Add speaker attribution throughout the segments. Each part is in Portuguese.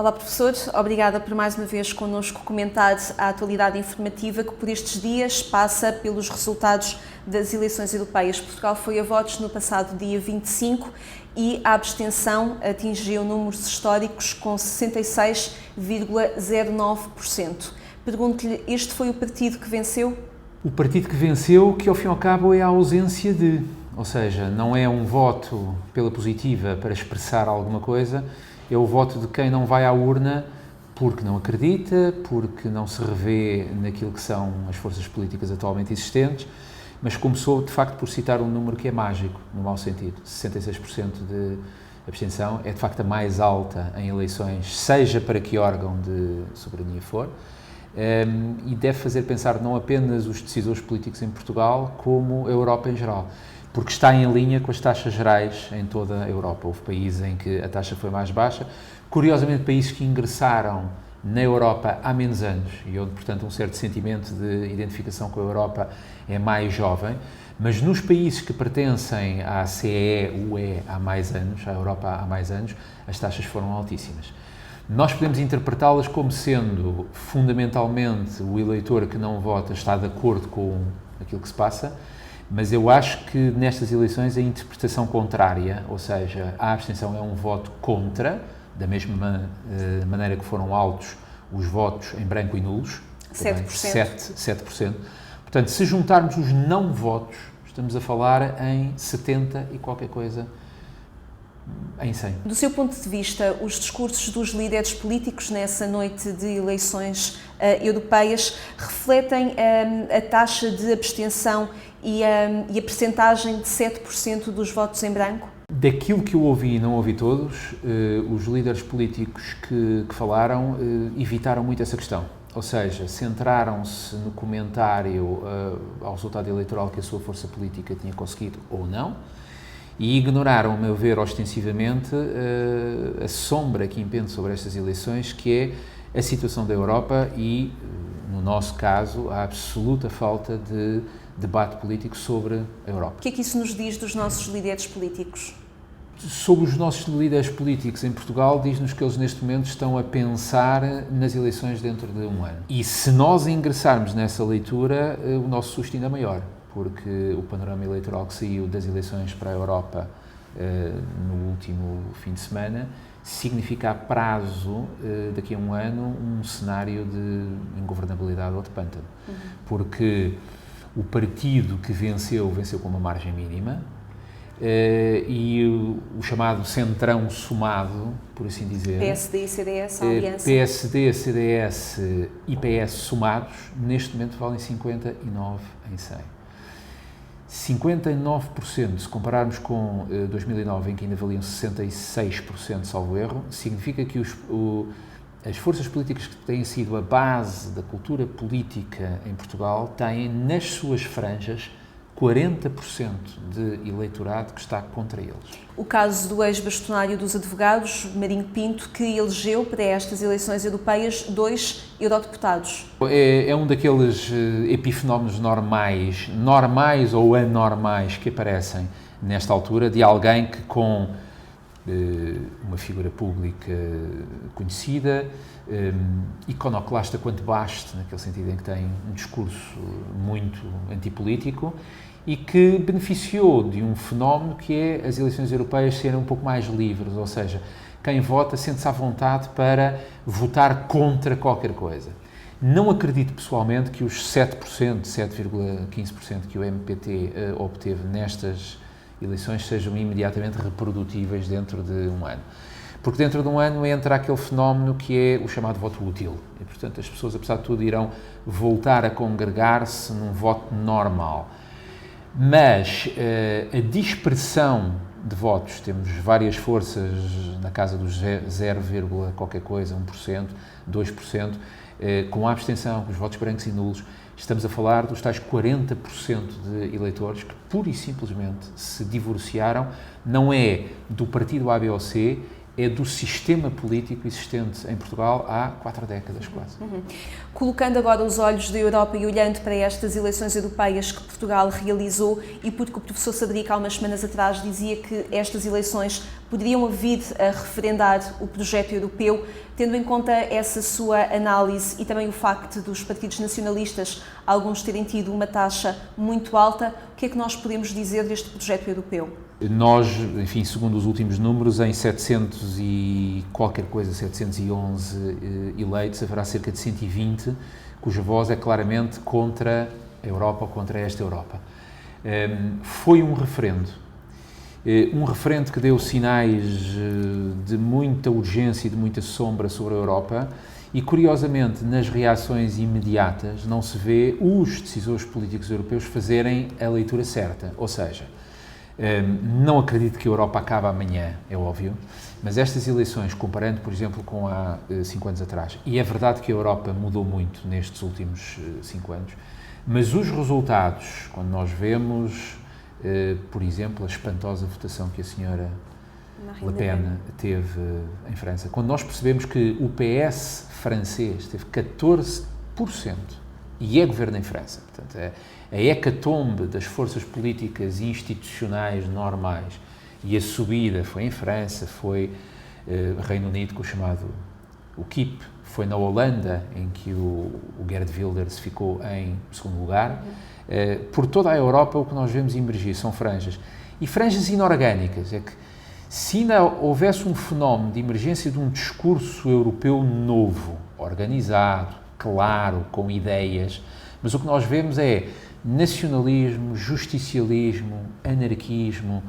Speaker 1: Olá, professor. Obrigada por mais uma vez connosco comentar a atualidade informativa que por estes dias passa pelos resultados das eleições europeias. Portugal foi a votos no passado dia 25 e a abstenção atingiu números históricos com 66,09%. Pergunto-lhe, este foi o partido que venceu?
Speaker 2: O partido que venceu, que ao fim e ao cabo é a ausência de, ou seja, não é um voto pela positiva para expressar alguma coisa, é o voto de quem não vai à urna porque não acredita, porque não se revê naquilo que são as forças políticas atualmente existentes, mas começou, de facto, por citar um número que é mágico, no mau sentido. 66% de abstenção é, de facto, a mais alta em eleições, seja para que órgão de soberania for, e deve fazer pensar não apenas os decisores políticos em Portugal, como a Europa em geral, porque está em linha com as taxas gerais em toda a Europa. Houve países em que a taxa foi mais baixa, curiosamente países que ingressaram na Europa há menos anos e onde, portanto, um certo sentimento de identificação com a Europa é mais jovem, mas nos países que pertencem à CEE, UE há mais anos, à Europa há mais anos, as taxas foram altíssimas. Nós podemos interpretá-las como sendo, fundamentalmente, o eleitor que não vota está de acordo com aquilo que se passa, mas eu acho que nestas eleições a interpretação contrária, ou seja, a abstenção é um voto contra, da mesma maneira que foram altos os votos em branco e nulos, 7%. Portanto, se juntarmos os não votos, estamos a falar em 70 e qualquer coisa em 100.
Speaker 1: Do seu ponto de vista, os discursos dos líderes políticos nessa noite de eleições europeias refletem a taxa de abstenção e a percentagem de 7% dos votos em branco?
Speaker 2: Daquilo que eu ouvi, e não ouvi todos, os líderes políticos que falaram evitaram muito essa questão. Ou seja, centraram-se no comentário ao resultado eleitoral que a sua força política tinha conseguido ou não, e ignoraram, a meu ver, ostensivamente, a sombra que impende sobre estas eleições, que é a situação da Europa e, no nosso caso, a absoluta falta de debate político sobre a Europa.
Speaker 1: O que é que isso nos diz dos nossos líderes políticos?
Speaker 2: Sobre os nossos líderes políticos em Portugal, diz-nos que eles neste momento estão a pensar nas eleições dentro de um ano. E se nós ingressarmos nessa leitura, o nosso susto ainda é maior, porque o panorama eleitoral que saiu das eleições para a Europa no último fim de semana significa a prazo, daqui a um ano, um cenário de ingovernabilidade ou de pântano. Porque o partido que venceu com uma margem mínima, e o chamado centrão somado, por assim dizer,
Speaker 1: PSD e CDS, a aliança.
Speaker 2: PSD, CDS e PS somados, neste momento valem 59 em 100. 59%, se compararmos com 2009, em que ainda valiam 66%, salvo erro, significa que as forças políticas que têm sido a base da cultura política em Portugal têm nas suas franjas 40% de eleitorado que está contra eles.
Speaker 1: O caso do ex-bastonário dos advogados, Marinho Pinto, que elegeu para estas eleições europeias 2 eurodeputados.
Speaker 2: É um daqueles epifenómenos normais ou anormais que aparecem nesta altura, de alguém que com uma figura pública conhecida, iconoclasta quanto baste, naquele sentido em que tem um discurso muito antipolítico e que beneficiou de um fenómeno que é as eleições europeias serem um pouco mais livres, ou seja, quem vota sente-se à vontade para votar contra qualquer coisa. Não acredito pessoalmente que os 7%, 7,15% que o MPT obteve nestas eleições sejam imediatamente reprodutíveis dentro de um ano. Porque dentro de um ano entra aquele fenómeno que é o chamado voto útil. E, portanto, as pessoas, apesar de tudo, irão voltar a congregar-se num voto normal. Mas a dispersão de votos, temos várias forças na casa dos 0, qualquer coisa, 1%, 2%, com a abstenção, com os votos brancos e nulos, estamos a falar dos tais 40% de eleitores que pura e simplesmente se divorciaram, não é do partido A, B ou C, é do sistema político existente em Portugal há 4 décadas quase.
Speaker 1: Colocando agora os olhos da Europa e olhando para estas eleições europeias que Portugal realizou, e porque o professor Sadrique há umas semanas atrás dizia que estas eleições poderiam vir a referendar o projeto europeu, tendo em conta essa sua análise e também o facto dos partidos nacionalistas, alguns terem tido uma taxa muito alta, o que é que nós podemos dizer deste projeto europeu?
Speaker 2: Nós, enfim, segundo os últimos números, em 700 e qualquer coisa, 711 eleitos, haverá cerca de 120, cuja voz é claramente contra a Europa ou contra esta Europa. Foi um referendo que deu sinais de muita urgência e de muita sombra sobre a Europa e, curiosamente, nas reações imediatas não se vê os decisores políticos europeus fazerem a leitura certa, ou seja, não acredito que a Europa acabe amanhã, é óbvio, mas estas eleições, comparando, por exemplo, com há 5 anos atrás, e é verdade que a Europa mudou muito nestes últimos 5 anos, mas os resultados, quando nós vemos, por exemplo, a espantosa votação que a senhora Le Pen teve em França, quando nós percebemos que o PS francês teve 14% e é governo em França, portanto, a hecatombe das forças políticas e institucionais normais e a subida foi em França, foi Reino Unido com o chamado UKIP, foi na Holanda em que o Geert Wilders ficou em segundo lugar. Por toda a Europa o que nós vemos emergir são franjas. E franjas inorgânicas, é que se ainda houvesse um fenómeno de emergência de um discurso europeu novo, organizado, claro, com ideias, mas o que nós vemos é nacionalismo, justicialismo, anarquismo,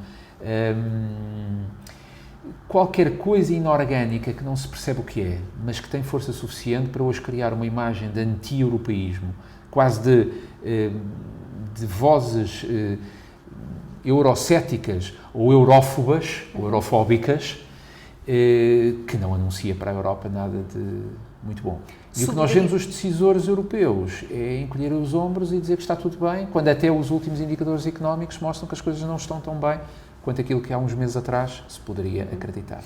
Speaker 2: qualquer coisa inorgânica que não se percebe o que é, mas que tem força suficiente para hoje criar uma imagem de anti-europeísmo, quase de vozes eurocéticas ou eurófobas, ou eurofóbicas, que não anuncia para a Europa nada de muito bom. E o que nós vemos os decisores europeus é encolher os ombros e dizer que está tudo bem, quando até os últimos indicadores económicos mostram que as coisas não estão tão bem quanto aquilo que há uns meses atrás se poderia acreditar.